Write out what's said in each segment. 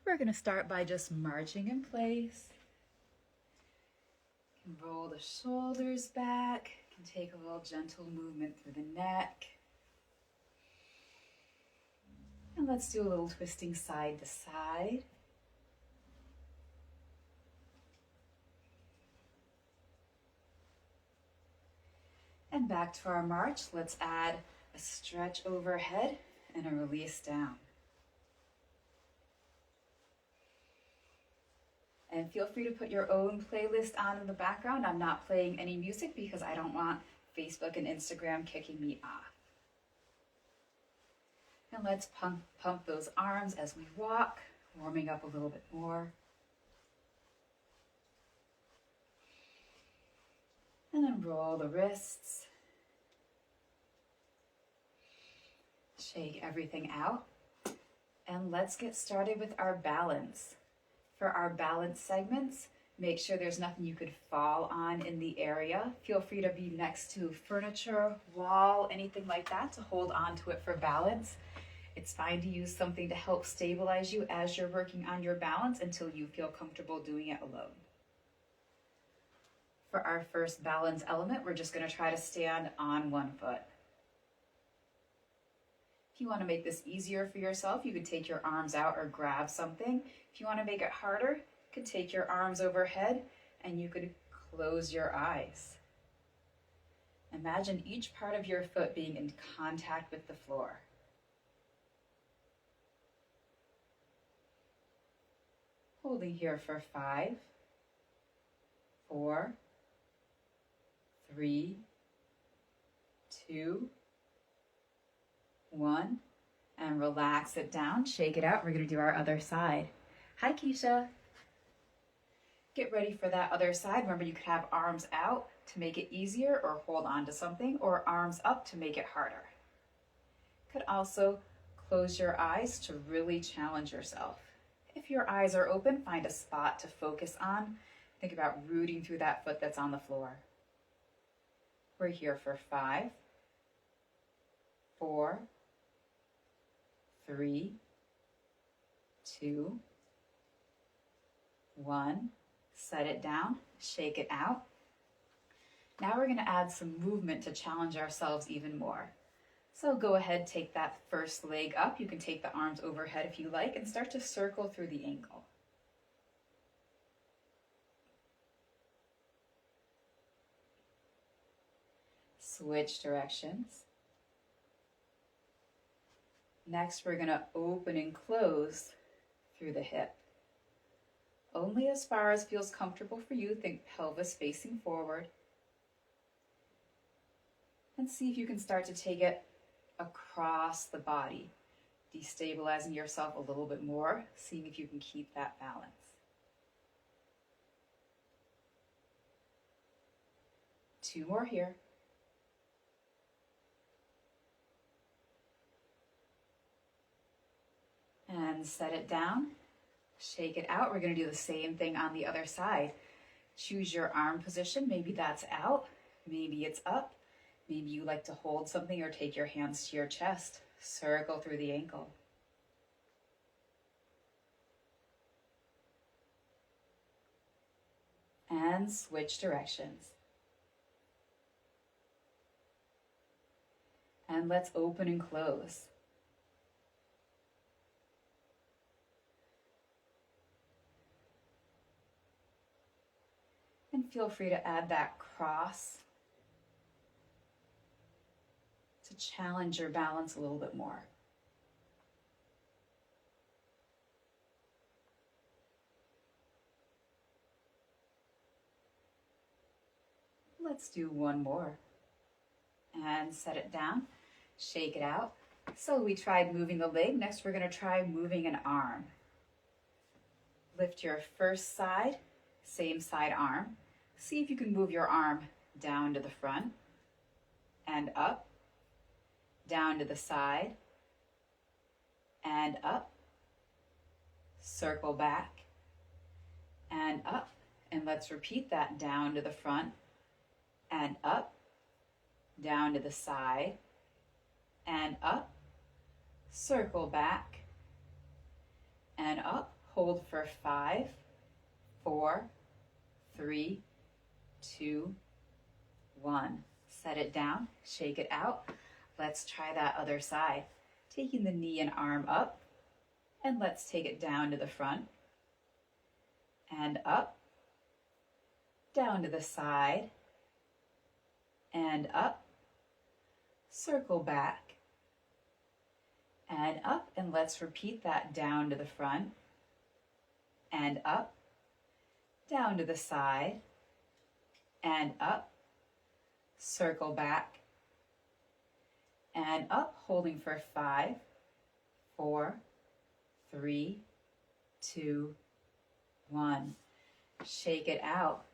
We're going to start by just marching in place. You can roll the shoulders back. You can take a little gentle movement through the neck. And let's do a little twisting side to side. And back to our march, let's add a stretch overhead and a release down. And feel free to put your own playlist on in the background. I'm not playing any music because I don't want Facebook and Instagram kicking me off. And let's pump those arms as we walk, warming up a little bit more. And then roll the wrists. Shake everything out. And let's get started with our balance. For our balance segments, make sure there's nothing you could fall on in the area. Feel free to be next to furniture, wall, anything like that to hold on to it for balance. It's fine to use something to help stabilize you as you're working on your balance until you feel comfortable doing it alone. For our first balance element, we're just going to try to stand on one foot. If you want to make this easier for yourself, you could take your arms out or grab something. If you want to make it harder, you could take your arms overhead and you could close your eyes. Imagine each part of your foot being in contact with the floor. Holding here for 5, 4, 3, 2, 1, and relax it down, shake it out. We're going to do our other side. Hi, Keisha. Get ready for that other side. Remember, you could have arms out to make it easier or hold on to something, or arms up to make it harder. Could also close your eyes to really challenge yourself. If your eyes are open, find a spot to focus on. Think about rooting through that foot that's on the floor. We're here for 5, 4, 3, 2, 1. Set it down, shake it out. Now we're going to add some movement to challenge ourselves even more. So go ahead, take that first leg up. You can take the arms overhead if you like and start to circle through the ankle. Switch directions. Next, we're going to open and close through the hip. Only as far as feels comfortable for you. Think pelvis facing forward. And see if you can start to take it across the body, destabilizing yourself a little bit more, seeing if you can keep that balance. Two more here. And set it down, shake it out. We're going to do the same thing on the other side. Choose your arm position. Maybe that's out, maybe it's up. Maybe you like to hold something or take your hands to your chest. Circle through the ankle. And switch directions. And let's open and close. And feel free to add that cross to challenge your balance a little bit more. Let's do one more. And set it down, shake it out. So we tried moving the leg. Next, we're going to try moving an arm. Lift your first side, same side arm. See if you can move your arm down to the front and up, down to the side and up, circle back and up. And let's repeat that, down to the front and up, down to the side and up, circle back and up. Hold for 5, 4, 3, 2, 1. Set it down, shake it out. Let's try that other side. Taking the knee and arm up, and let's take it down to the front, and up, down to the side, and up, circle back, and up, and let's repeat that down to the front, and up, down to the side, and up, circle back, and up, holding for 5, 4, 3, 2, 1. Shake it out.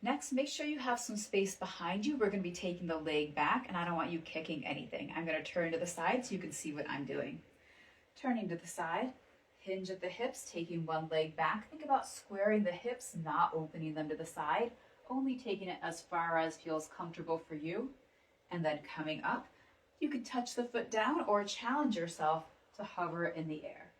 Next, make sure you have some space behind you. We're going to be taking the leg back, and I don't want you kicking anything. I'm going to turn to the side so you can see what I'm doing. Turning to the side, hinge at the hips, taking one leg back. Think about squaring the hips, not opening them to the side, only taking it as far as feels comfortable for you, and then coming up. You can touch the foot down or challenge yourself to hover in the air.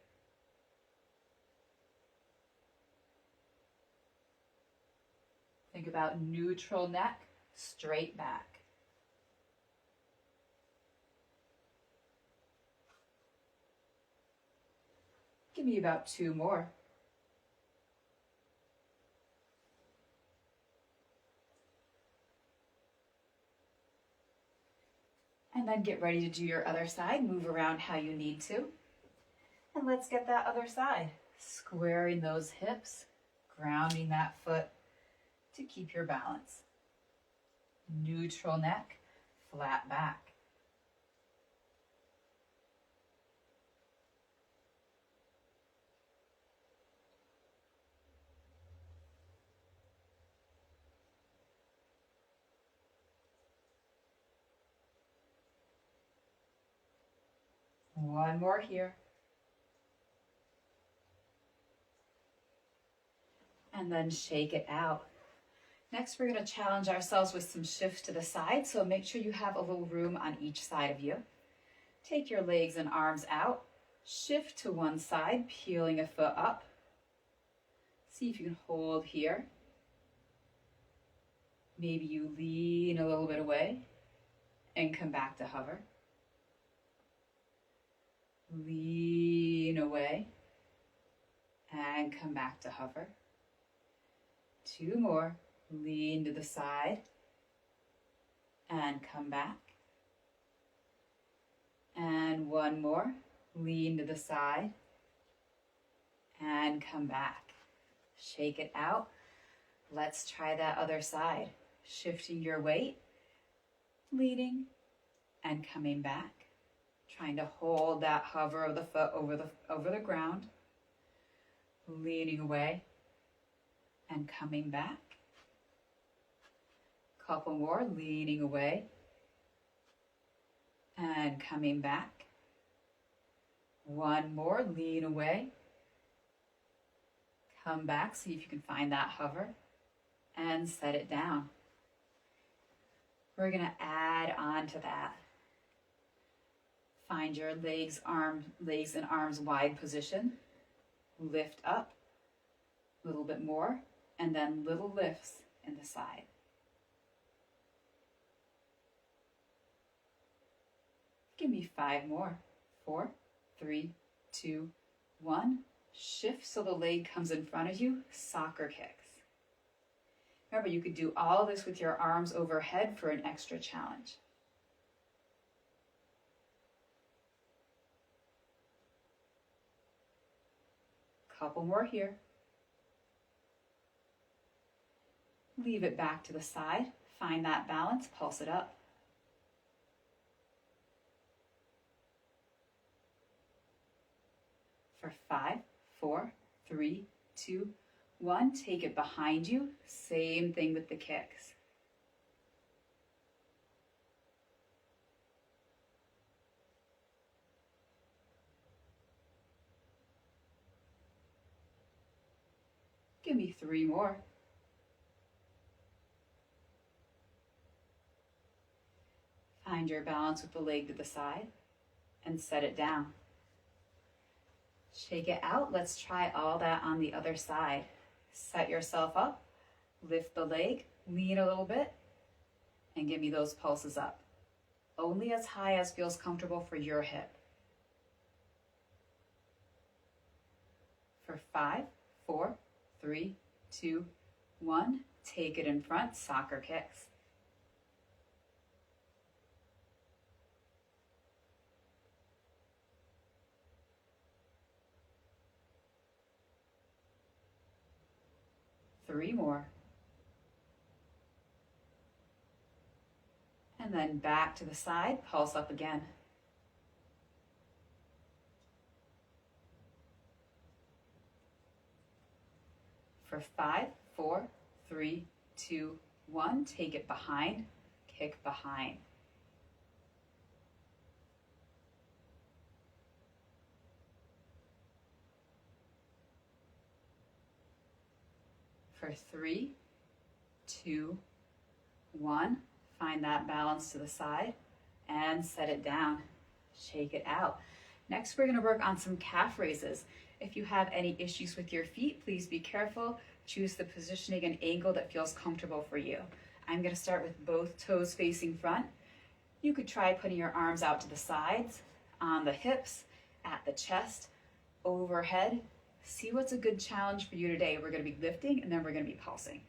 Think about neutral neck, straight back. Give me about 2 more. And then get ready to do your other side. Move around how you need to. And let's get that other side. Squaring those hips, grounding that foot to keep your balance. Neutral neck, flat back. One more here. And then shake it out. Next, we're going to challenge ourselves with some shifts to the side, so make sure you have a little room on each side of you. Take your legs and arms out, shift to one side, peeling a foot up. See if you can hold here. Maybe you lean a little bit away and come back to hover. Lean away and come back to hover. 2 more. Lean to the side and come back. And 1 more. Lean to the side and come back. Shake it out. Let's try that other side. Shifting your weight, leaning and coming back. Trying to hold that hover of the foot over the ground. Leaning away and coming back. Couple more, leaning away and coming back. 1 more, lean away. Come back, see if you can find that hover and set it down. We're going to add on to that. Find your legs and arms wide position. Lift up a little bit more, and then little lifts in the side. Give me 5 more. 4, 3, 2, 1. Shift so the leg comes in front of you. Soccer kicks. Remember, you could do all of this with your arms overhead for an extra challenge. Couple more here. Leave it back to the side. Find that balance. Pulse it up. For 5, 4, 3, 2, 1. Take it behind you. Same thing with the kicks. Give me 3 more. Find your balance with the leg to the side and set it down. Shake it out. Let's try all that on the other side. Set yourself up, lift the leg, lean a little bit, and give me those pulses up. Only as high as feels comfortable for your hip. For 5, 4, 3, 2, 1. Take it in front, soccer kicks. Three more. And then back to the side, pulse up again. For 5, 4, 3, 2, 1. Take it behind, kick behind. For 3, 2, 1. Find that balance to the side and set it down. Shake it out. Next, we're going to work on some calf raises. If you have any issues with your feet, please be careful. Choose the positioning and angle that feels comfortable for you. I'm going to start with both toes facing front. You could try putting your arms out to the sides, on the hips, at the chest, overhead. See what's a good challenge for you today. We're going to be lifting and then we're going to be pulsing.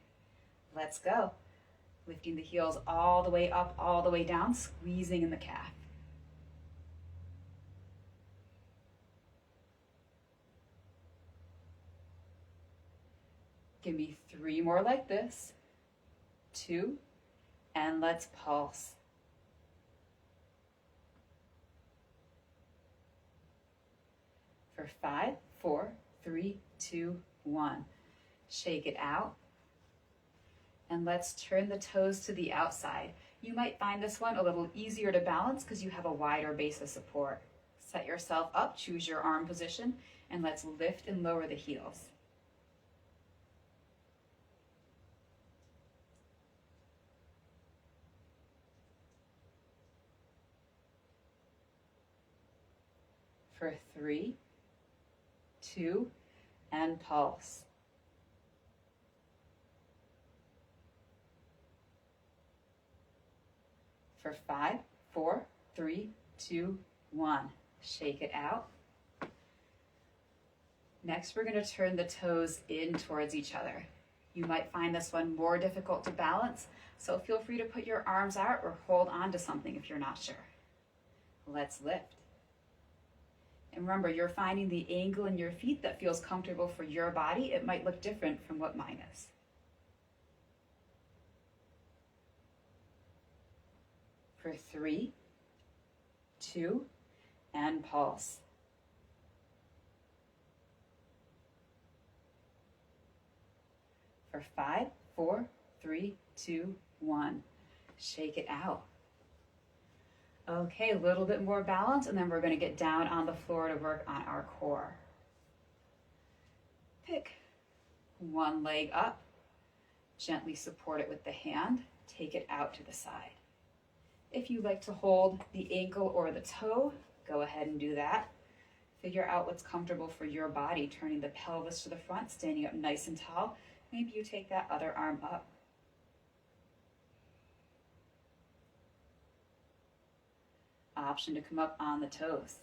Let's go. Lifting the heels all the way up, all the way down, squeezing in the calf. Give me 3 more like this. 2, and let's pulse. For 5, 4, 3, 2, 1. Shake it out. And let's turn the toes to the outside. You might find this one a little easier to balance because you have a wider base of support. Set yourself up, choose your arm position, and let's lift and lower the heels. For 3, 2, and pulse. For 5, 4, 3, 2, 1. Shake it out. Next, we're going to turn the toes in towards each other. You might find this one more difficult to balance, so feel free to put your arms out or hold on to something if you're not sure. Let's lift. And remember, you're finding the angle in your feet that feels comfortable for your body. It might look different from what mine is. For 3, 2, and pulse. For 5, 4, 3, 2, 1. Shake it out. Okay, a little bit more balance, and then we're going to get down on the floor to work on our core. Pick one leg up, gently support it with the hand, take it out to the side. If you like to hold the ankle or the toe, go ahead and do that. Figure out what's comfortable for your body, turning the pelvis to the front, standing up nice and tall. Maybe you take that other arm up. Option to come up on the toes.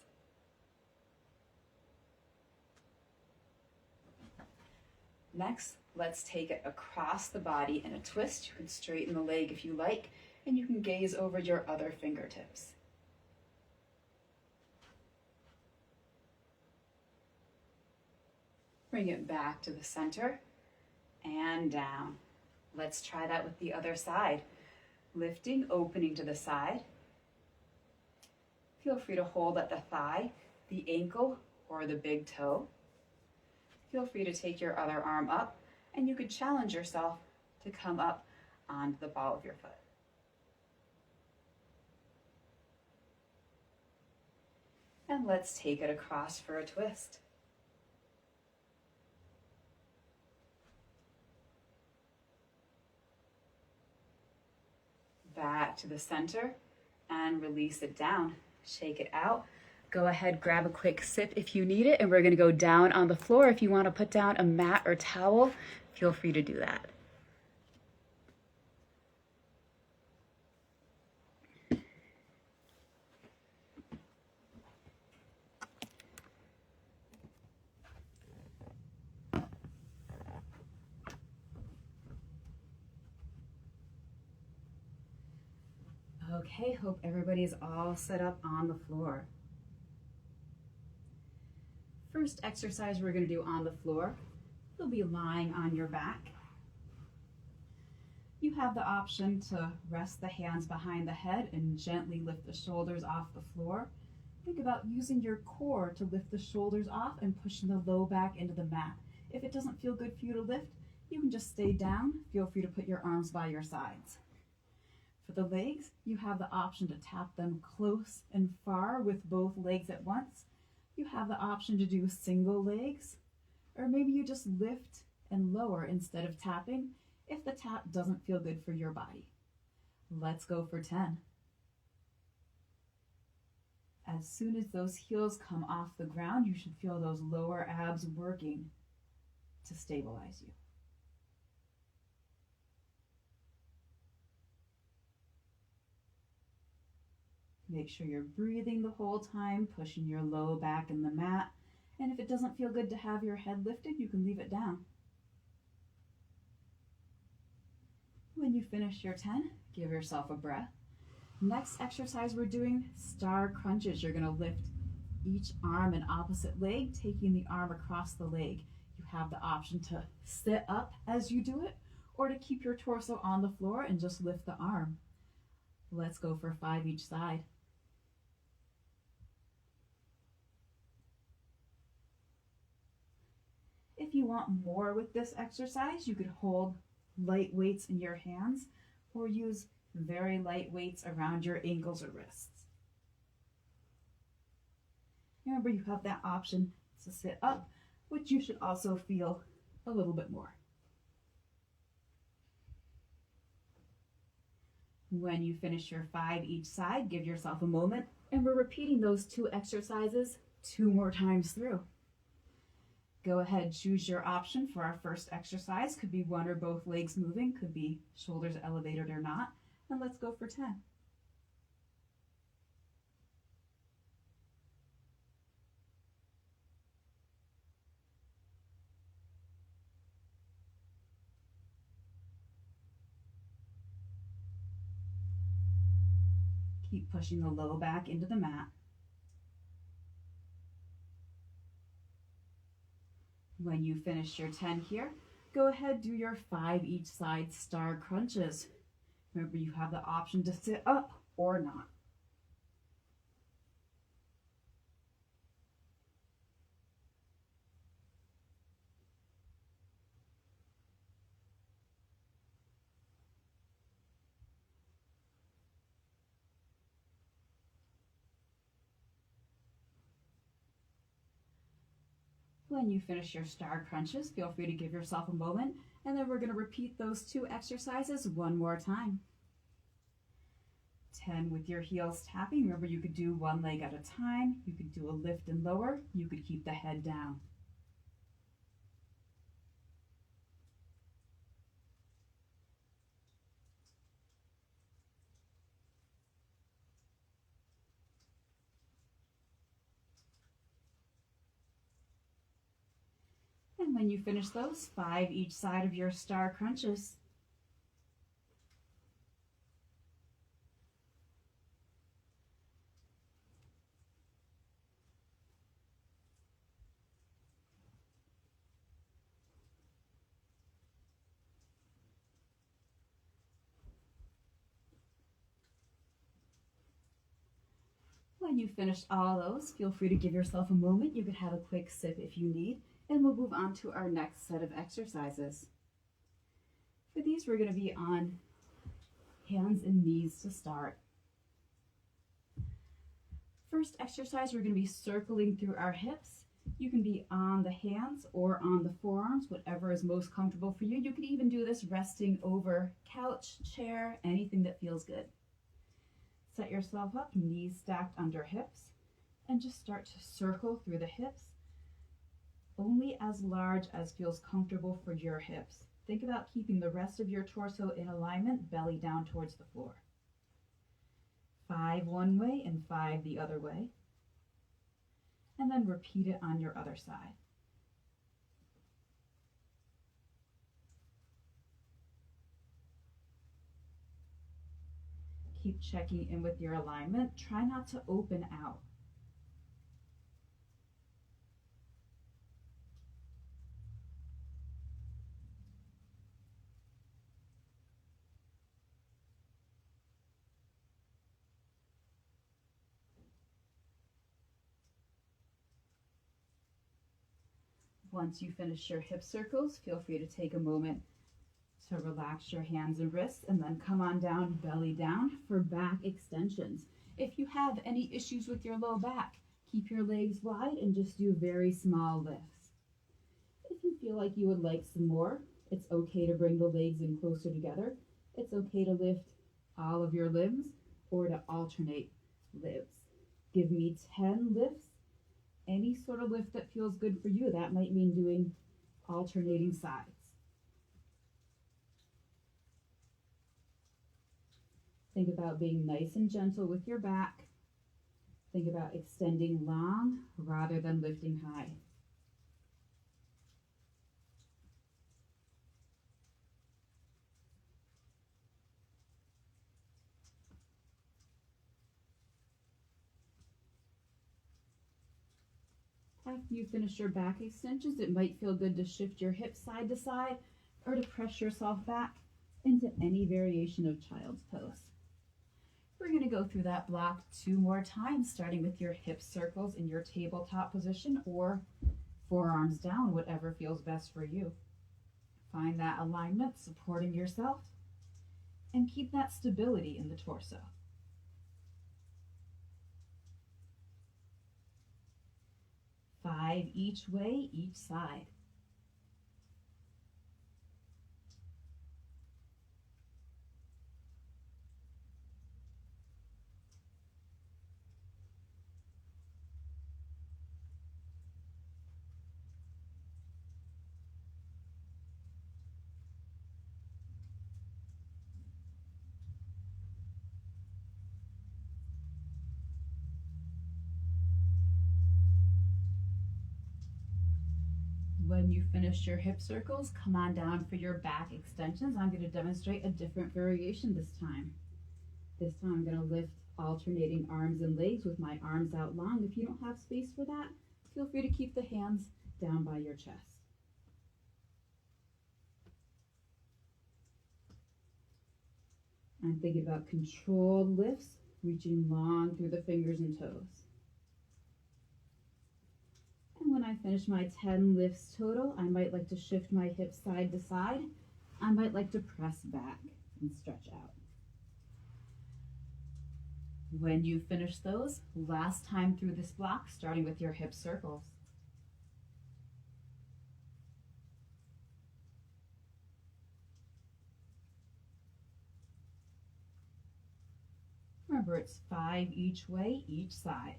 Next, let's take it across the body in a twist. You can straighten the leg if you like, and you can gaze over your other fingertips. Bring it back to the center and down. Let's try that with the other side. Lifting, opening to the side. Feel free to hold at the thigh, the ankle, or the big toe. Feel free to take your other arm up, and you could challenge yourself to come up onto the ball of your foot. And let's take it across for a twist. Back to the center and release it down. Shake it out. Go ahead, grab a quick sip if you need it, and we're gonna go down on the floor. If you wanna put down a mat or towel, feel free to do that. Okay, hope everybody's all set up on the floor. First exercise we're going to do on the floor, you'll be lying on your back. You have the option to rest the hands behind the head and gently lift the shoulders off the floor. Think about using your core to lift the shoulders off and pushing the low back into the mat. If it doesn't feel good for you to lift, you can just stay down. Feel free to put your arms by your sides. For the legs, you have the option to tap them close and far with both legs at once. You have the option to do single legs, or maybe you just lift and lower instead of tapping if the tap doesn't feel good for your body. Let's go for 10. As soon as those heels come off the ground, you should feel those lower abs working to stabilize you. Make sure you're breathing the whole time, pushing your low back in the mat. And if it doesn't feel good to have your head lifted, you can leave it down. When you finish your 10, give yourself a breath. Next exercise we're doing, star crunches. You're gonna lift each arm and opposite leg, taking the arm across the leg. You have the option to sit up as you do it, or to keep your torso on the floor and just lift the arm. Let's go for 5 each side. If you want more with this exercise, you could hold light weights in your hands or use very light weights around your ankles or wrists. Remember, you have that option to sit up, which you should also feel a little bit more. When you finish your 5 each side, give yourself a moment, and we're repeating those 2 exercises 2 more times through. Go ahead, choose your option for our first exercise. Could be one or both legs moving, could be shoulders elevated or not. And let's go for 10. Keep pushing the low back into the mat. When you finish your 10 here, go ahead, do your 5 each side star crunches. Remember, you have the option to sit up or not. When you finish your star crunches, feel free to give yourself a moment, and then we're going to repeat those 2 exercises 1 more time. 10 with your heels tapping. Remember, you could do 1 leg at a time. You could do a lift and lower. You could keep the head down. And when you finish those, 5 each side of your star crunches. When you finish all those, feel free to give yourself a moment. You could have a quick sip if you need, and we'll move on to our next set of exercises. For these, we're going to be on hands and knees to start. First exercise, we're going to be circling through our hips. You can be on the hands or on the forearms, whatever is most comfortable for you. You can even do this resting over couch, chair, anything that feels good. Set yourself up, knees stacked under hips, And just start to circle through the hips, only as large as feels comfortable for your hips. Think about keeping the rest of your torso in alignment, belly down towards the floor. 5 one way and 5 the other way. And then repeat it on your other side. Keep checking in with your alignment. Try not to open out. Once you finish your hip circles, feel free to take a moment to relax your hands and wrists and then come on down, belly down for back extensions. If you have any issues with your low back, keep your legs wide and just do very small lifts. If you feel like you would like some more, it's okay to bring the legs in closer together. It's okay to lift all of your limbs or to alternate lifts. Give me 10 lifts. Any sort of lift that feels good for you. That might mean doing alternating sides. Think about being nice and gentle with your back. Think about extending long rather than lifting high. After you finish your back extensions, it might feel good to shift your hips side to side or to press yourself back into any variation of child's pose. We're going to go through that block 2 more times, starting with your hip circles in your tabletop position or forearms down, whatever feels best for you. Find that alignment, supporting yourself, and keep that stability in the torso. 5 each way, each side. When you finish your hip circles, come on down for your back extensions. I'm going to demonstrate a different variation this time. This time I'm going to lift alternating arms and legs with my arms out long. If you don't have space for that, feel free to keep the hands down by your chest. I'm thinking about controlled lifts, reaching long through the fingers and toes. And when I finish my 10 lifts total, I might like to shift my hips side to side. I might like to press back and stretch out. When you finish those, last time through this block, starting with your hip circles. Remember, it's 5 each way, each side.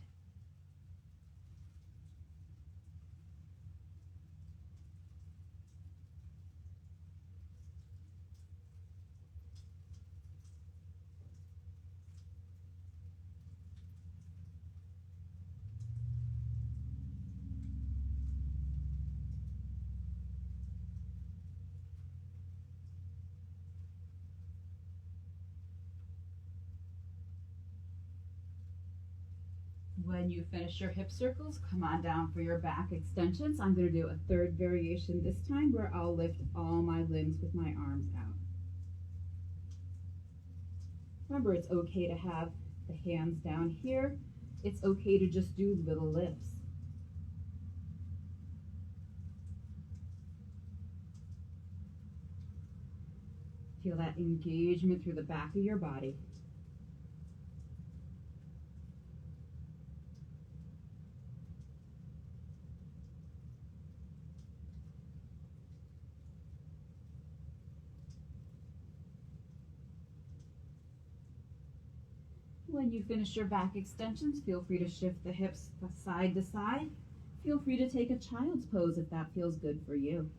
When you finish your hip circles, come on down for your back extensions. I'm going to do a third variation this time where I'll lift all my limbs with my arms out. Remember, it's okay to have the hands down here. It's okay to just do little lifts. Feel that engagement through the back of your body. When you finish your back extensions, feel free to shift the hips side to side. Feel free to take a child's pose if that feels good for you.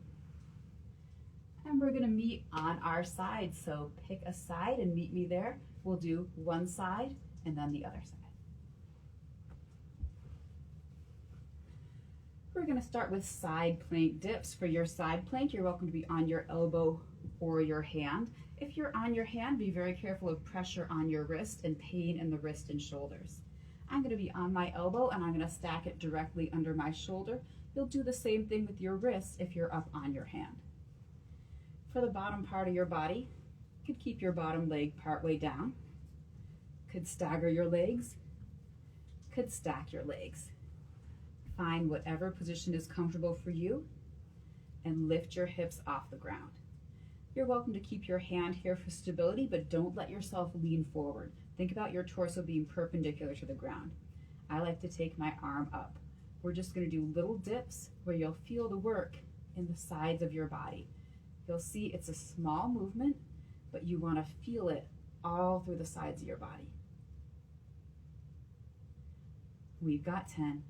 And we're going to meet on our side. So pick a side and meet me there. We'll do one side and then the other side. We're going to start with side plank dips. For your side plank, you're welcome to be on your elbow or your hand. If you're on your hand, be very careful of pressure on your wrist and pain in the wrist and shoulders. I'm going to be on my elbow and I'm going to stack it directly under my shoulder. You'll do the same thing with your wrist if you're up on your hand. For the bottom part of your body, you could keep your bottom leg partway down, could stagger your legs, could stack your legs. Find whatever position is comfortable for you and lift your hips off the ground. You're welcome to keep your hand here for stability, but don't let yourself lean forward. Think about your torso being perpendicular to the ground. I like to take my arm up. We're just going to do little dips where you'll feel the work in the sides of your body. You'll see it's a small movement, but you want to feel it all through the sides of your body. We've got 10.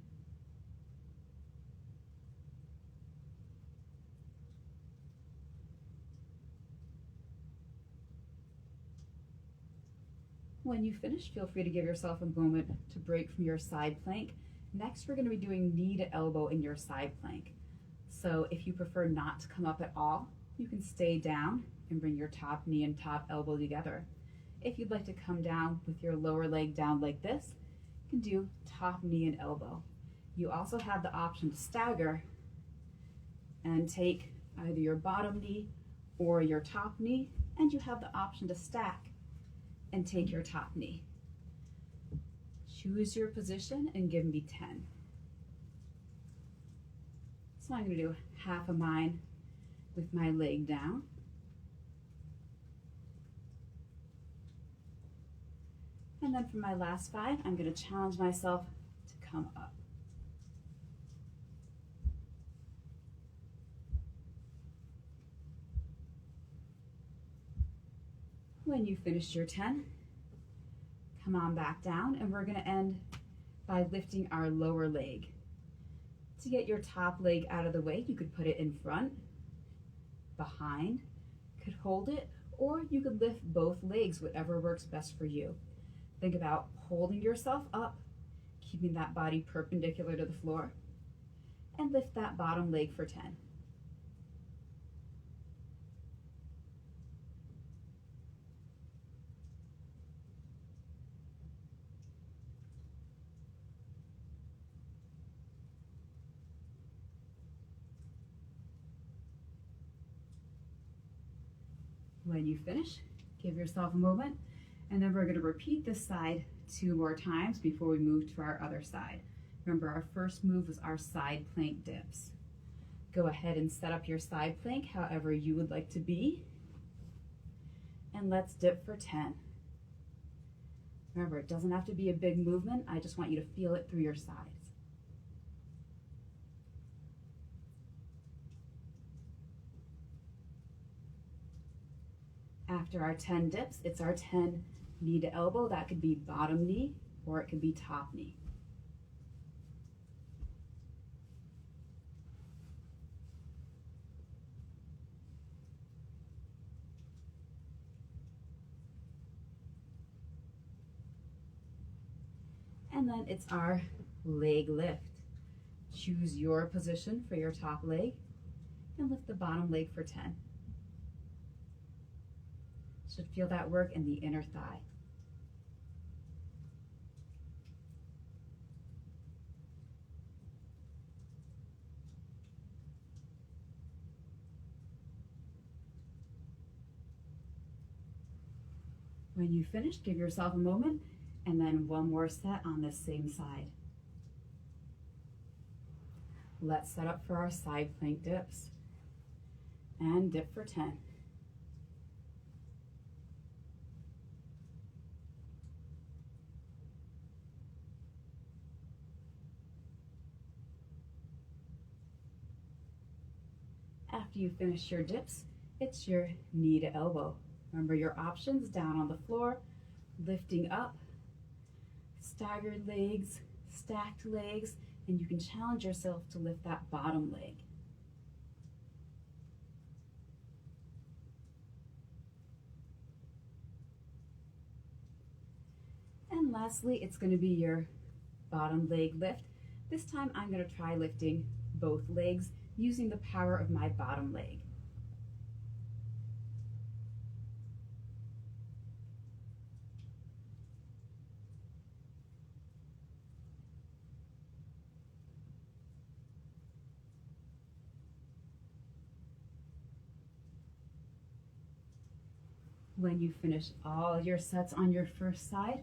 When you finish, feel free to give yourself a moment to break from your side plank. Next, we're going to be doing knee to elbow in your side plank. So if you prefer not to come up at all, you can stay down and bring your top knee and top elbow together. If you'd like to come down with your lower leg down like this, you can do top knee and elbow. You also have the option to stagger and take either your bottom knee or your top knee, and you have the option to stack and take your top knee. Choose your position and give me 10. So I'm going to do half of mine with my leg down. And then for my last 5, I'm going to challenge myself to come up. When you finish your 10, come on back down, and we're going to end by lifting our lower leg. To get your top leg out of the way, you could put it in front, behind, could hold it, or you could lift both legs, whatever works best for you. Think about holding yourself up, keeping that body perpendicular to the floor, and lift that bottom leg for 10. When you finish, give yourself a moment, and then we're going to repeat this side 2 more times before we move to our other side. Remember, our first move was our side plank dips. Go ahead and set up your side plank however you would like to be, and let's dip for 10. Remember, it doesn't have to be a big movement. I just want you to feel it through your sides. After our 10 dips, it's our 10 knee to elbow. That could be bottom knee or it could be top knee. And then it's our leg lift. Choose your position for your top leg and lift the bottom leg for 10. Should feel that work in the inner thigh. When you finish, give yourself a moment and then one more set on this same side. Let's set up for our side plank dips and dip for 10. After you finish your dips, it's your knee to elbow. Remember your options: down on the floor, lifting up, staggered legs, stacked legs, and you can challenge yourself to lift that bottom leg. And lastly, it's going to be your bottom leg lift. This time I'm going to try lifting both legs using the power of my bottom leg. When you finish all your sets on your first side,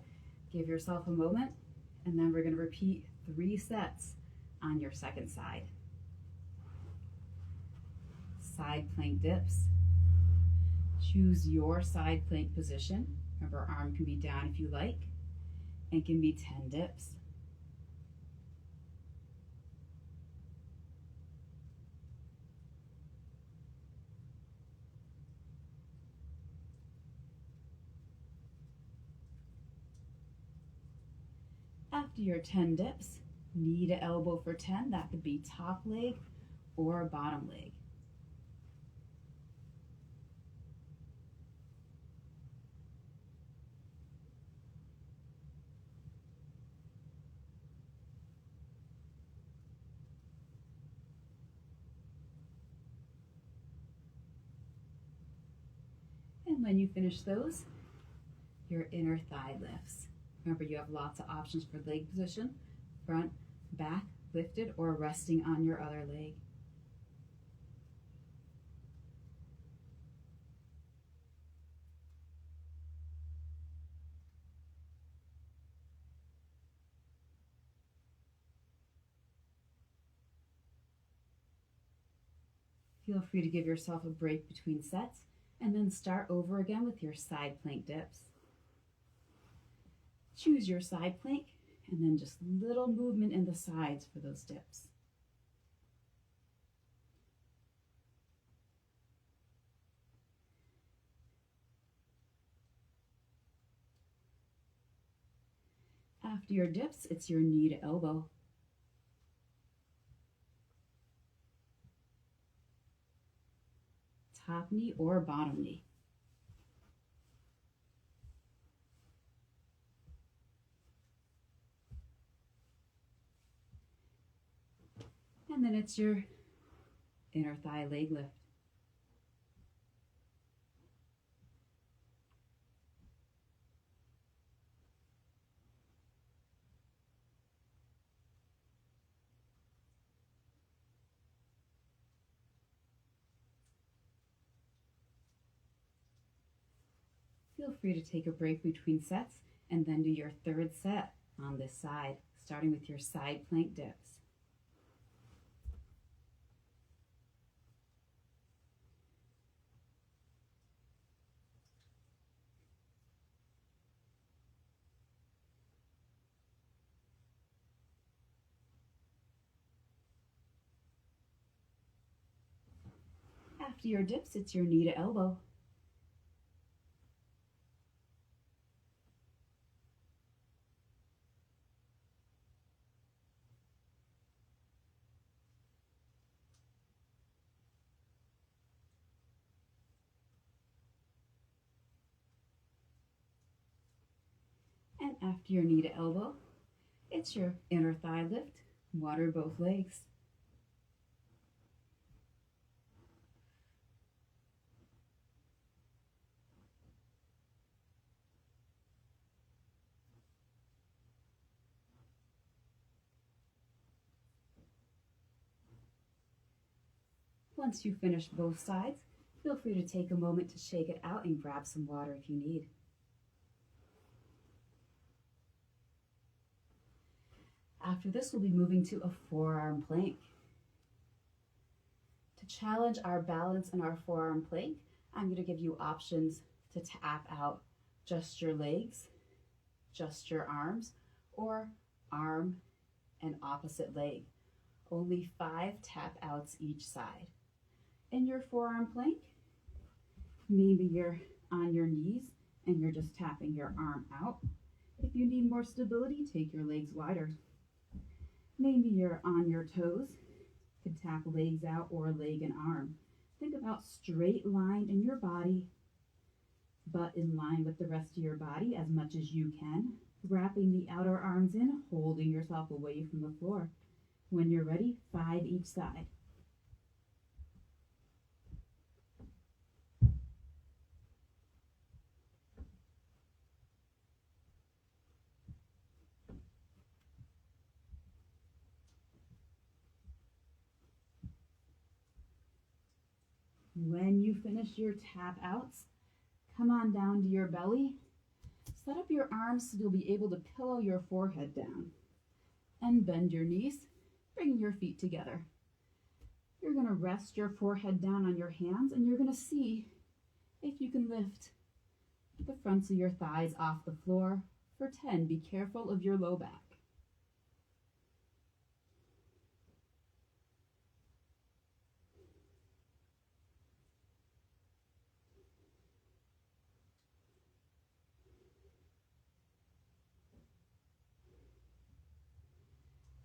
give yourself a moment, and then we're going to repeat 3 sets on your second side. Side plank dips. Choose your side plank position. Remember, arm can be down if you like, and can be 10 dips. After your 10 dips, knee to elbow for 10. That could be top leg or bottom leg. And when you finish those, your inner thigh lifts. Remember, you have lots of options for leg position: front, back, lifted, or resting on your other leg. Feel free to give yourself a break between sets and then start over again with your side plank dips. Choose your side plank and then just little movement in the sides for those dips. After your dips, it's your knee to elbow. Top knee or bottom knee. And then it's your inner thigh leg lift. Feel free to take a break between sets and then do your third set on this side, starting with your side plank dips. After your dips, it's your knee to elbow. And after your knee to elbow, it's your inner thigh lift. Water both legs. Once you finish both sides, feel free to take a moment to shake it out and grab some water if you need. After this, we'll be moving to a forearm plank. To challenge our balance in our forearm plank, I'm going to give you options to tap out just your legs, just your arms, or arm and opposite leg. Only 5 tap outs each side. In your forearm plank, maybe you're on your knees and you're just tapping your arm out. If you need more stability, take your legs wider. Maybe you're on your toes. You could tap legs out or leg and arm. Think about straight line in your body, but in line with the rest of your body as much as you can. Wrapping the outer arms in, holding yourself away from the floor. When you're ready, 5 each side. When you finish your tap outs, come on down to your belly. Set up your arms so you'll be able to pillow your forehead down. And bend your knees, bringing your feet together. You're going to rest your forehead down on your hands, and you're going to see if you can lift the fronts of your thighs off the floor. For 10, be careful of your low back.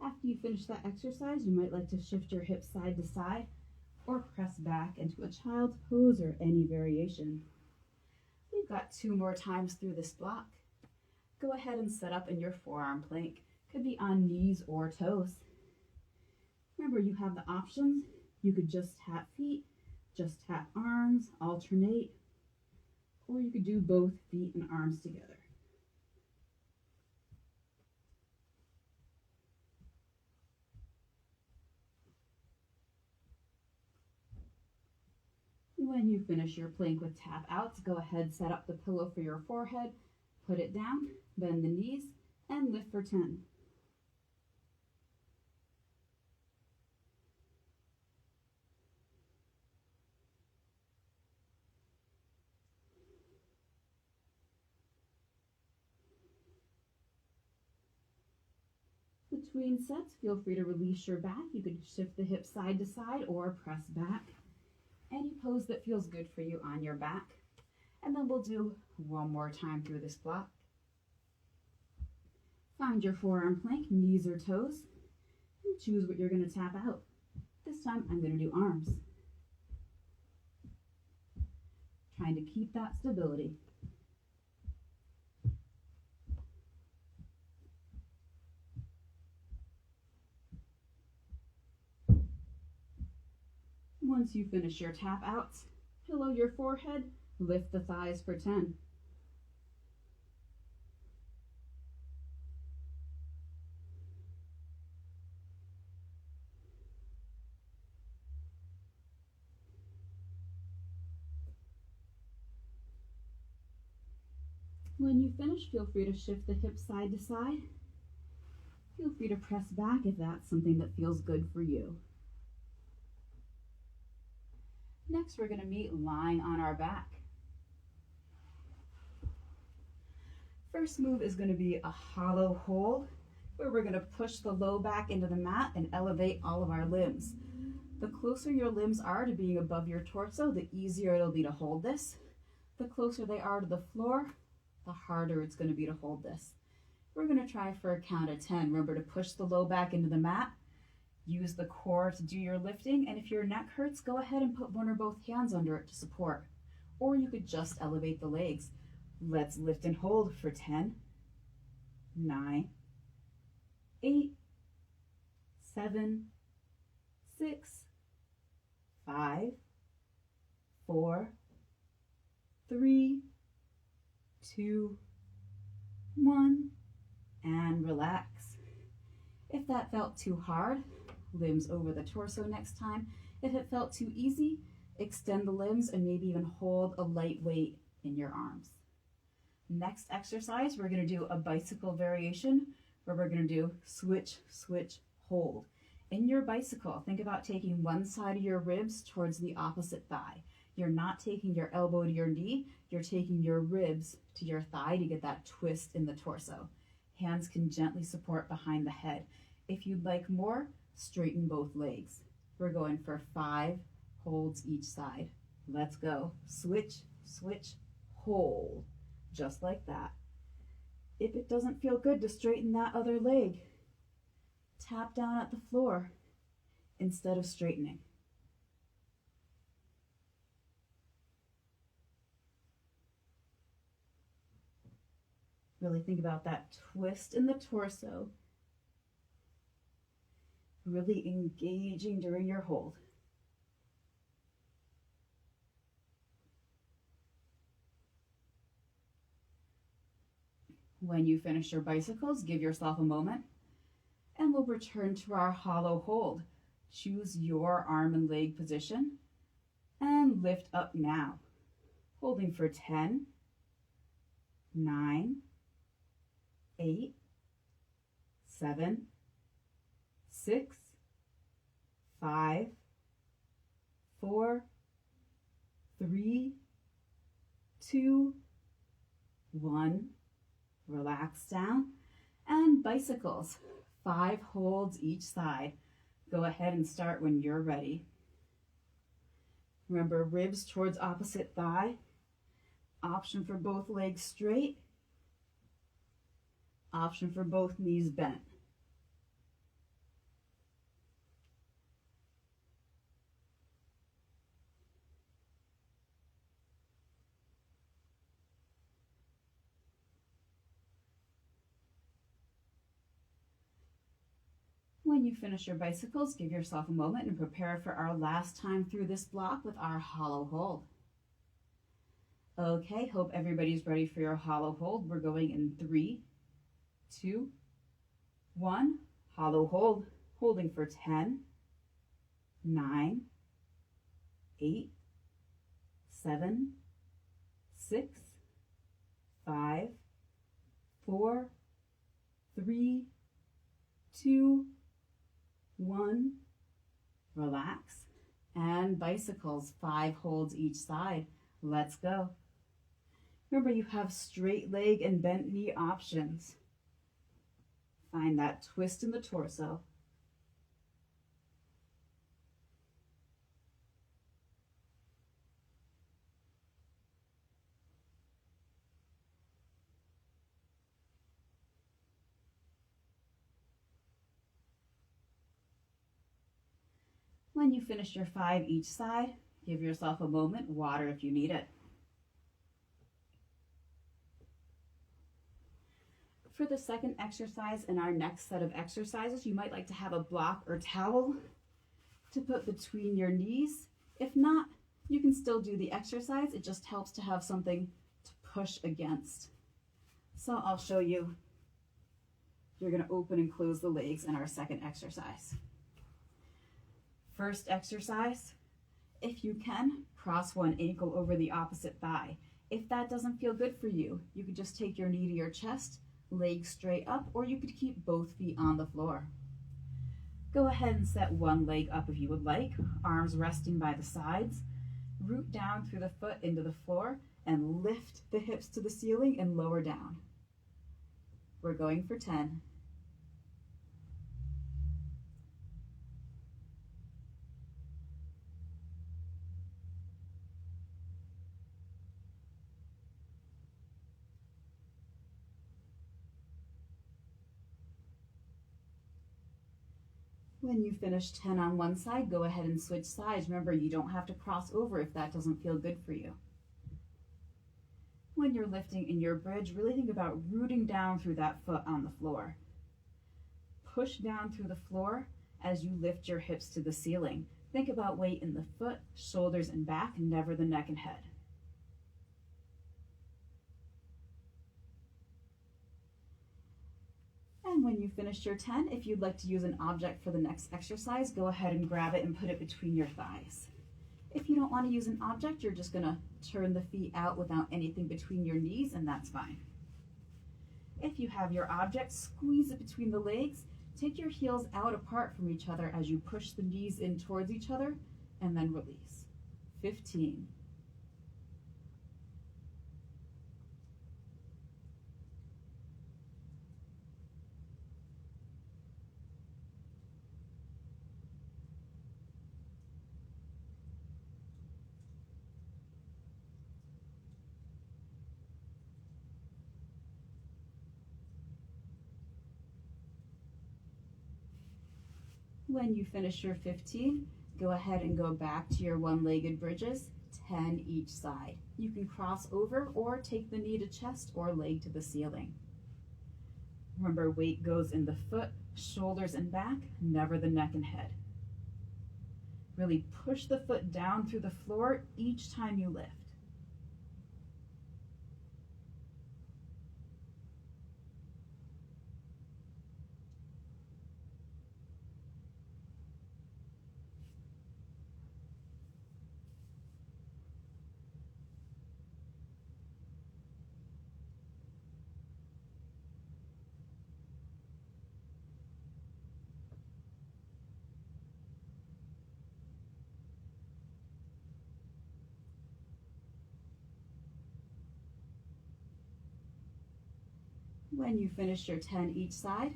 After you finish that exercise, you might like to shift your hips side to side or press back into a child's pose or any variation. We've got 2 more times through this block. Go ahead and set up in your forearm plank. Could be on knees or toes. Remember, you have the options. You could just tap feet, just tap arms, alternate, or you could do both feet and arms together. When you finish your plank with tap outs, go ahead, set up the pillow for your forehead, put it down, bend the knees, and lift for 10. Between sets, feel free to release your back. You could shift the hips side to side or press back. Any pose that feels good for you on your back. And then we'll do 1 more time through this block. Find your forearm plank, knees or toes, and choose what you're going to tap out. This time I'm going to do arms. Trying to keep that stability. Once you finish your tap outs, pillow your forehead, lift the thighs for 10. When you finish, feel free to shift the hips side to side. Feel free to press back if that's something that feels good for you. Next, we're going to meet lying on our back. First move is going to be a hollow hold, where we're going to push the low back into the mat and elevate all of our limbs. The closer your limbs are to being above your torso, the easier it'll be to hold this. The closer they are to the floor, the harder it's going to be to hold this. We're going to try for a count of 10. Remember to push the low back into the mat. Use the core to do your lifting, and if your neck hurts, go ahead and put 1 or both hands under it to support. Or you could just elevate the legs. Let's lift and hold for 10, 9, 8, 7, 6, 5, 4, 3, 2, 1, and relax. If that felt too hard, limbs over the torso next time. If it felt too easy, extend the limbs and maybe even hold a light weight in your arms. Next exercise, we're going to do a bicycle variation where we're going to do switch, switch, hold. In your bicycle, think about taking one side of your ribs towards the opposite thigh. You're not taking your elbow to your knee, you're taking your ribs to your thigh to get that twist in the torso. Hands can gently support behind the head. If you'd like more, straighten both legs. We're going for 5 holds each side. Let's go. Switch, switch, hold. Just like that. If it doesn't feel good to straighten that other leg, tap down at the floor instead of straightening. Really think about that twist in the torso, really engaging during your hold. When you finish your bicycles, give yourself a moment and we'll return to our hollow hold. Choose your arm and leg position and lift up now, holding for 10, 9, 8, 7, 6, 5, 4, 3, 2, 1. Relax down and bicycles. 5 holds each side. Go ahead and start when you're ready. Remember, ribs towards opposite thigh. Option for both legs straight. Option for both knees bent. When you finish your bicycles, give yourself a moment and prepare for our last time through this block with our hollow hold. Okay, hope everybody's ready for your hollow hold. We're going in 3, 2, 1. Hollow hold, holding for 10, 9, 8, 7, 6, 5, 4, 3, 2, 1. Relax. And bicycles, 5 holds each side. Let's go. Remember, you have straight leg and bent knee options. Find that twist in the torso. When you finish your 5 each side, give yourself a moment, water if you need it. For the second exercise in our next set of exercises, you might like to have a block or towel to put between your knees. If not, you can still do the exercise. It just helps to have something to push against. So I'll show you. You're going to open and close the legs in our second exercise. First exercise, if you can, cross one ankle over the opposite thigh. If that doesn't feel good for you, you could just take your knee to your chest, legs straight up, or you could keep both feet on the floor. Go ahead and set one leg up if you would like, arms resting by the sides. Root down through the foot into the floor and lift the hips to the ceiling and lower down. We're going for 10. When you finish 10 on one side, go ahead and switch sides. Remember, you don't have to cross over if that doesn't feel good for you. When you're lifting in your bridge, really think about rooting down through that foot on the floor. Push down through the floor as you lift your hips to the ceiling. Think about weight in the foot, shoulders, and back, never the neck and head. And when you finish your 10, if you'd like to use an object for the next exercise, go ahead and grab it and put it between your thighs. If you don't want to use an object, you're just going to turn the feet out without anything between your knees, and that's fine. If you have your object, squeeze it between the legs. Take your heels out apart from each other as you push the knees in towards each other, and then release. 15. When you finish your 15, go ahead and go back to your one-legged bridges, 10 each side. You can cross over or take the knee to chest or leg to the ceiling. Remember, weight goes in the foot, shoulders, and back, never the neck and head. Really push the foot down through the floor each time you lift. When you finish your 10 each side,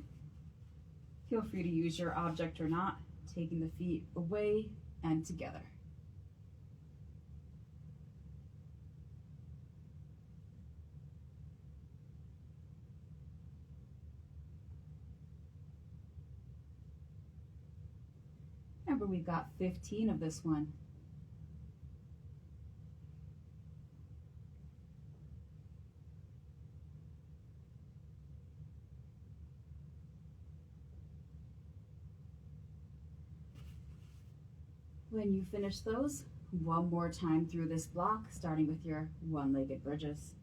feel free to use your object or not, taking the feet away and together. Remember, we've got 15 of this one. When you finish those, one more time through this block, starting with your one-legged bridges.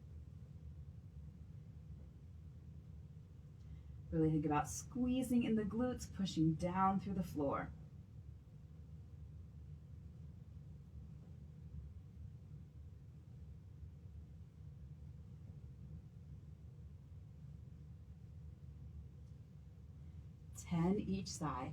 Really think about squeezing in the glutes, pushing down through the floor. Ten each side.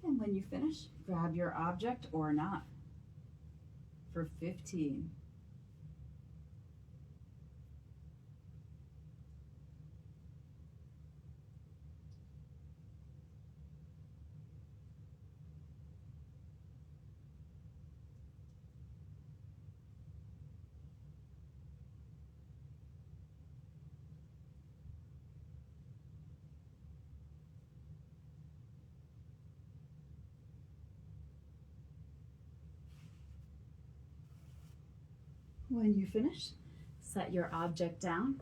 And when you finish, grab your object or not for 15. When you finish, set your object down.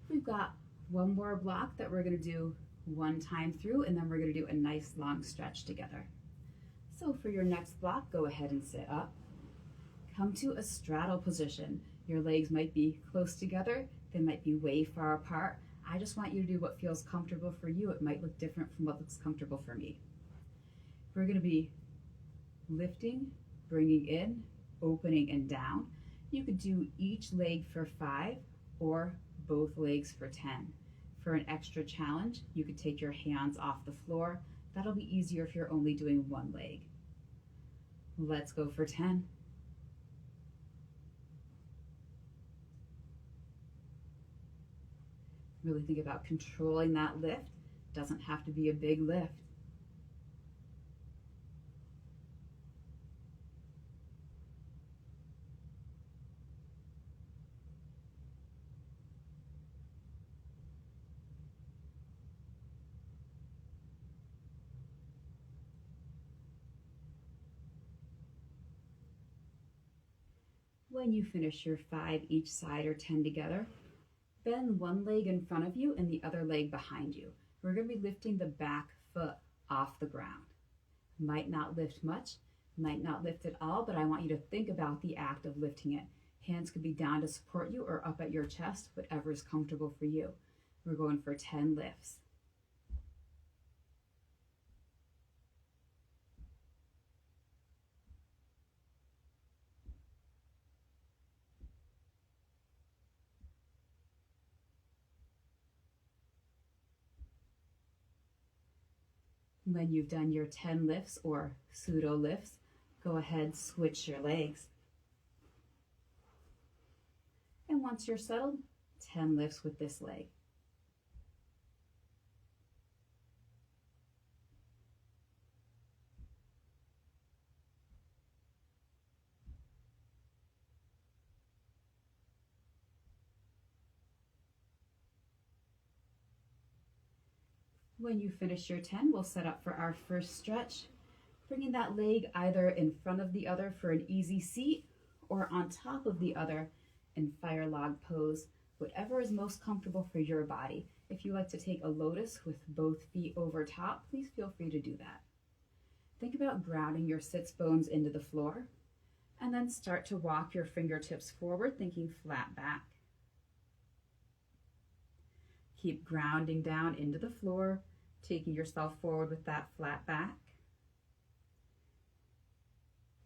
We've got one more block that we're going to do one time through, and then we're going to do a nice long stretch together. So for your next block, go ahead and sit up. Come to a straddle position. Your legs might be close together, they might be way far apart. I just want you to do what feels comfortable for you. It might look different from what looks comfortable for me. We're going to be lifting, bringing in, opening, and down. You could do each leg for 5 or both legs for 10. For an extra challenge, you could take your hands off the floor. That'll be easier if you're only doing one leg. Let's go for 10. Really think about controlling that lift. Doesn't have to be a big lift. When you finish your 5 each side or 10 together, bend one leg in front of you and the other leg behind you. We're going to be lifting the back foot off the ground. Might not lift much, might not lift at all, but I want you to think about the act of lifting it. Hands could be down to support you or up at your chest, whatever is comfortable for you. We're going for 10 lifts. When you've done your 10 lifts or pseudo lifts, go ahead, switch your legs. And And once you're settled, 10 lifts with this leg. When you finish your 10, we'll set up for our first stretch, bringing that leg either in front of the other for an easy seat or on top of the other in fire log pose, whatever is most comfortable for your body. If you like to take a lotus with both feet over top, please feel free to do that. Think about grounding your sits bones into the floor, and then start to walk your fingertips forward, thinking flat back. Keep grounding down into the floor, taking yourself forward with that flat back.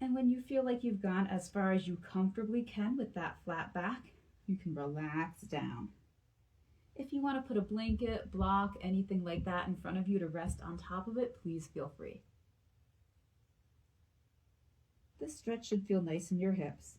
And when you feel like you've gone as far as you comfortably can with that flat back, you can relax down. If you want to put a blanket, block, anything like that in front of you to rest on top of it, please feel free. This stretch should feel nice in your hips.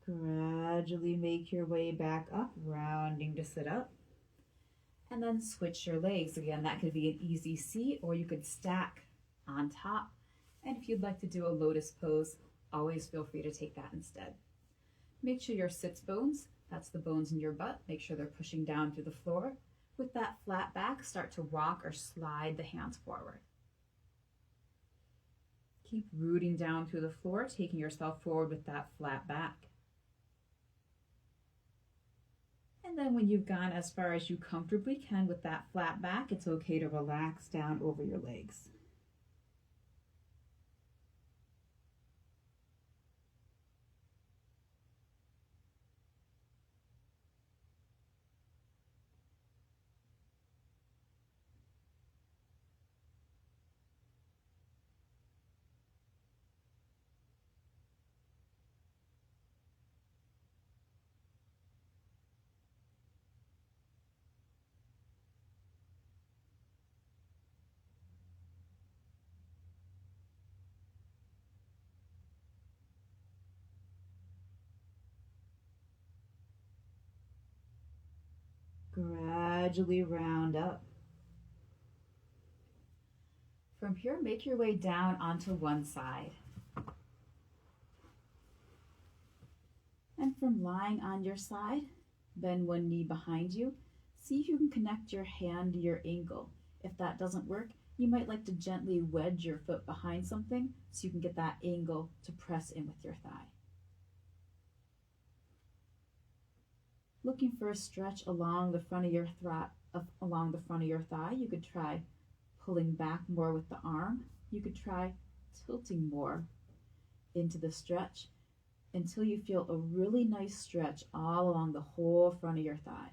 Gradually make your way back up, rounding to sit up. And then switch your legs. Again, that could be an easy seat, or you could stack on top. And if you'd like to do a lotus pose, always feel free to take that instead. Make sure your sits bones, that's the bones in your butt, make sure they're pushing down through the floor. With that flat back, start to rock or slide the hands forward. Keep rooting down through the floor, taking yourself forward with that flat back. And then when you've gone as far as you comfortably can with that flat back, it's okay to relax down over your legs. Gradually round up. From here, make your way down onto one side. And from lying on your side, bend one knee behind you. See if you can connect your hand to your ankle. If that doesn't work, you might like to gently wedge your foot behind something so you can get that angle to press in with your thigh. Looking for a stretch along the front of your thigh, you could try pulling back more with the arm. You could try tilting more into the stretch until you feel a really nice stretch all along the whole front of your thigh.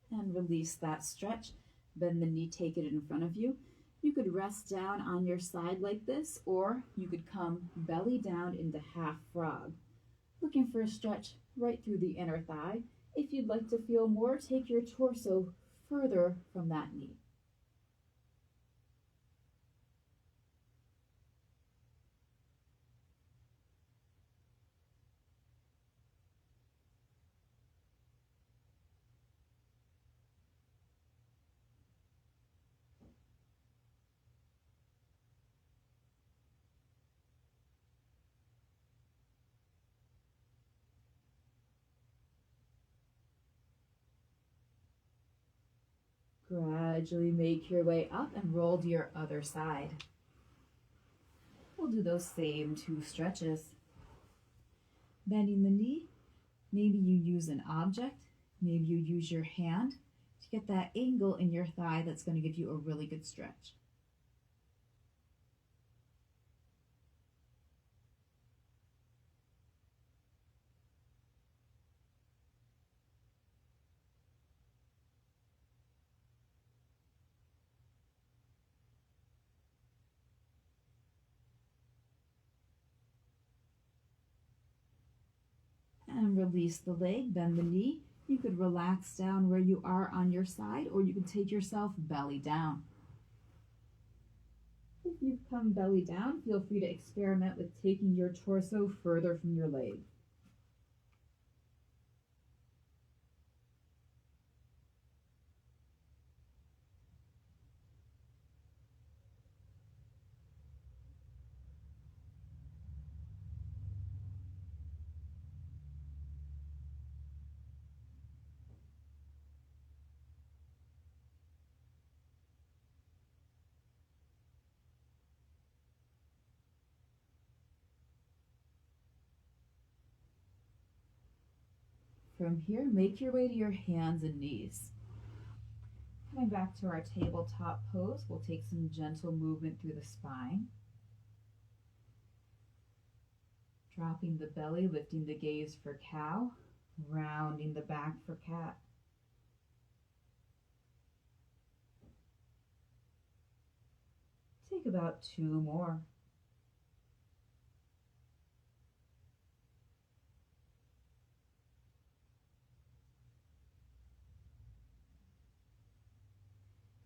And release that stretch. Bend the knee, take it in front of you. You could rest down on your side like this, or you could come belly down into half frog. Looking for a stretch right through the inner thigh. If you'd like to feel more, take your torso further from that knee. Gradually make your way up and roll to your other side. We'll do those same two stretches. Bending the knee, Maybe you use an object, maybe you use your hand to get that angle in your thigh that's going to give you a really good stretch. And release the leg, bend the knee. You could relax down where you are on your side, or you can take yourself belly down. If you've come belly down, feel free to experiment with taking your torso further from your leg. From here, make your way to your hands and knees. Coming back to our tabletop pose, we'll take some gentle movement through the spine. Dropping the belly, lifting the gaze for cow, rounding the back for cat. Take about 2 more.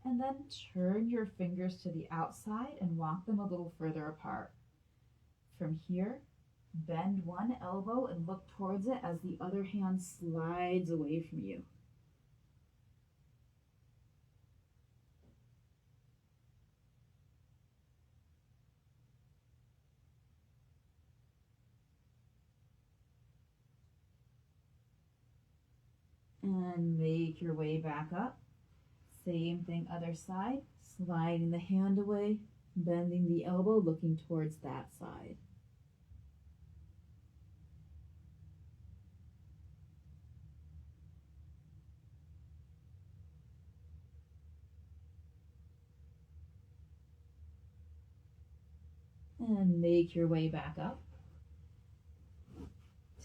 And then turn your fingers to the outside and walk them a little further apart. From here, bend one elbow and look towards it as the other hand slides away from you. And make your way back up. Same thing, other side, sliding the hand away, bending the elbow, looking towards that side. And make your way back up.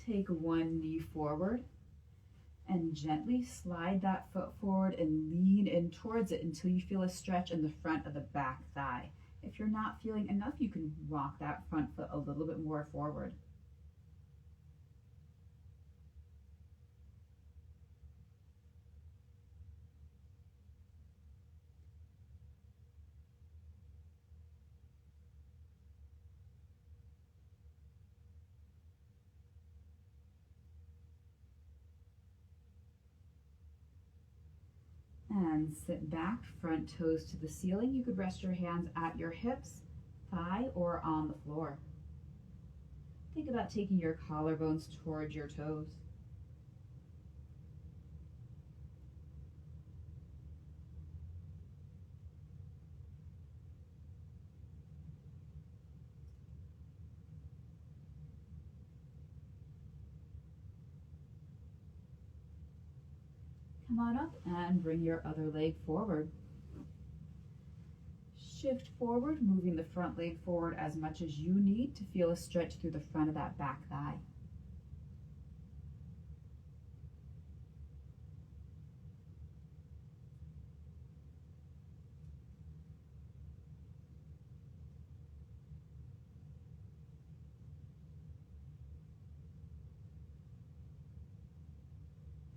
Take one knee forward and gently slide that foot forward and lean in towards it until you feel a stretch in the front of the back thigh. If you're not feeling enough, you can walk that front foot a little bit more forward. And sit back, front toes to the ceiling. You could rest your hands at your hips, thigh, or on the floor. Think about taking your collarbones towards your toes. Come on up and bring your other leg forward. Shift forward, moving the front leg forward as much as you need to feel a stretch through the front of that back thigh.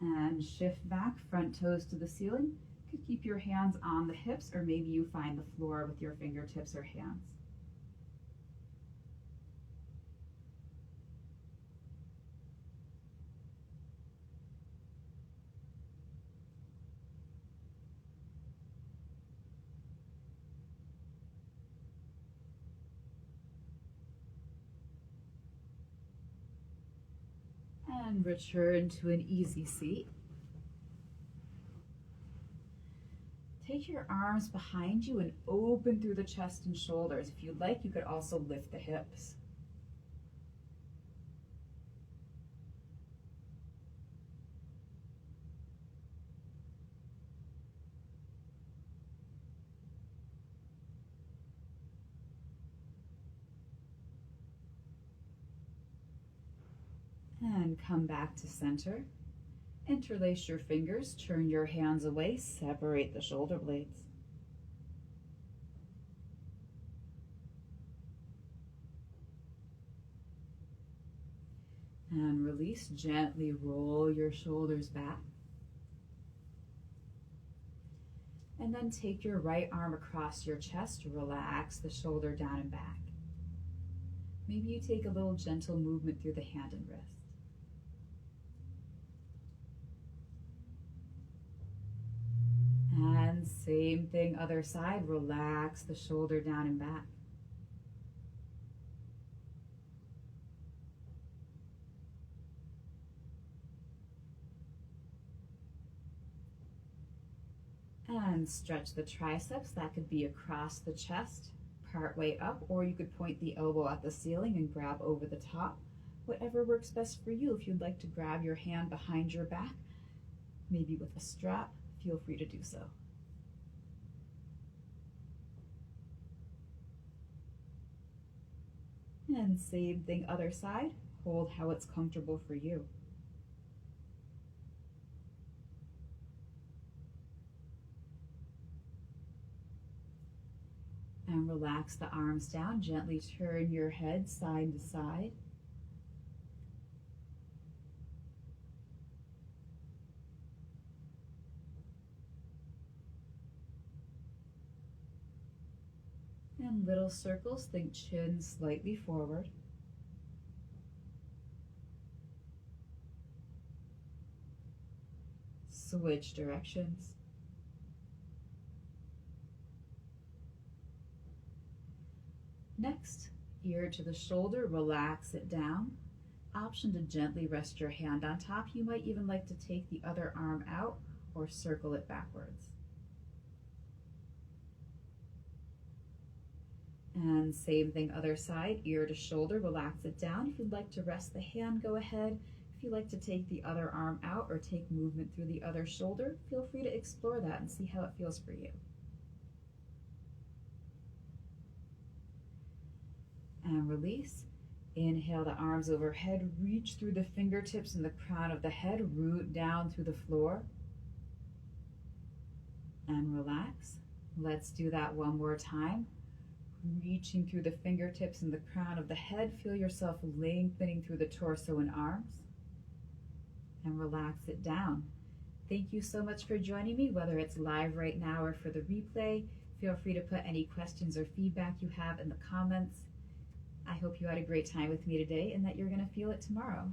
And shift back, front toes to the ceiling. You could keep your hands on the hips, or maybe you find the floor with your fingertips or hands. And return to an easy seat. Take your arms behind you and open through the chest and shoulders. If you'd like, you could also lift the hips. And come back to center. Interlace your fingers, turn your hands away, separate the shoulder blades. And release, gently roll your shoulders back. And then take your right arm across your chest, relax the shoulder down and back. Maybe you take a little gentle movement through the hand and wrist. And same thing, other side, relax the shoulder down and back. And stretch the triceps. That could be across the chest, part way up, or you could point the elbow at the ceiling and grab over the top. Whatever works best for you. If you'd like to grab your hand behind your back, maybe with a strap, feel free to do so. And same thing, other side. Hold how it's comfortable for you. And relax the arms down. Gently turn your head side to side. And little circles, think chin slightly forward. Switch directions. Next, ear to the shoulder, relax it down. Option to gently rest your hand on top. You might even like to take the other arm out or circle it backwards. And same thing, other side, ear to shoulder, relax it down. If you'd like to rest the hand, go ahead. If you'd like to take the other arm out or take movement through the other shoulder, feel free to explore that and see how it feels for you. And release. Inhale the arms overhead, reach through the fingertips and the crown of the head, root down through the floor. And relax. Let's do that one more time. Reaching through the fingertips and the crown of the head, feel yourself lengthening through the torso and arms. And relax it down. Thank you so much for joining me, whether it's live right now or for the replay. Feel free to put any questions or feedback you have in the comments. I hope you had a great time with me today and that you're going to feel it tomorrow.